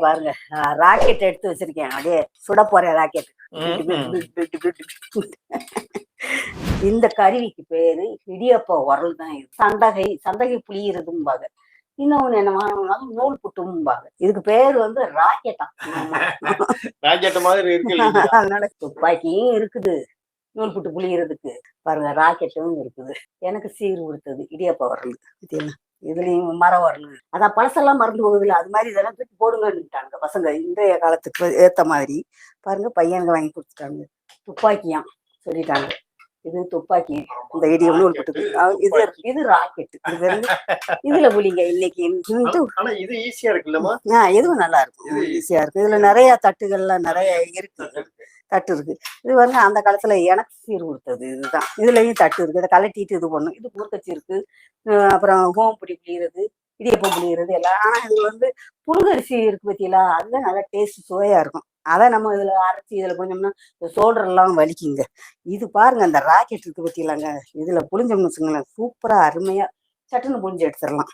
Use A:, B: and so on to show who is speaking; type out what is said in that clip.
A: பாருங்க ராக்கெட் எடுத்து வச்சிருக்கேன். அப்படியே சுட போறேன் ராக்கெட். இந்த கருவிக்கு பேரு இடியப்ப உரல் தான். இது சந்தகை புளியறதும்பாங்க. இன்னொன்னு என்னமா நூல் புட்டும்பாங்க. இதுக்கு பேர் வந்து ராக்கெட்டா.
B: ராக்கெட் மாதிரி இருக்கு.
A: அதனால துப்பாக்கியும் இருக்குது, நூல் புட்டு புளியறதுக்கு. பாருங்க ராக்கெட்டும் இருக்குது. எனக்கு சீர் கொடுத்தது இடியப்ப உரல். இதுலயும் மரம் வரணும். அதான் பழசெல்லாம் மறந்து போகுதுல, அது மாதிரி இதெல்லாம் தூக்கி போடுங்கன்னுட்டாங்க பசங்க. இன்றைய காலத்துக்கு ஏத்த மாதிரி பாருங்க பையனுக்கு வாங்கி கொடுத்துட்டாங்க. துப்பாக்கியாம் சொல்லிட்டாங்க. இது துப்பாக்கி. இந்த இடியம் நூல் புட்டு இது ராக்கெட். இதுல புளிங்க இன்னைக்கு.
B: இது ஈஸியா இருக்குல்லமா?
A: இதுவும் நல்லா இருக்கும், ஈஸியா இருக்கு. இதுல நிறைய தட்டுகள்லாம் நிறைய இருக்கு, தட்டு இருக்கு. இது வந்து அந்த காலத்துல எனக்கு சீர் கொடுத்தது இதுதான். இதுலயும் தட்டு இருக்கு, இதை கலட்டிட்டு இது பண்ணும். இது கூர்க்கச்சி இருக்கு, அப்புறம் ஓம்புடி புளியறது, இடியப்பம் புளியறது எல்லாம். ஆனா இது வந்து புழுங்கரிசி இருக்கு பத்தியில, அதுதான் நல்லா டேஸ்ட் சுவையா இருக்கும். அதை நம்ம இதுல அரைச்சி இதுல புளிஞ்சோம்னா சோல்டர் எல்லாம் வலிக்குங்க. இது பாருங்க அந்த ராக்கெட் இருக்கு பத்தியிலாங்க, இதுல புளிஞ்சோம்னு வச்சுங்களேன், சூப்பரா அருமையா சட்டுன்னு புளிஞ்சு எடுத்துடலாம்.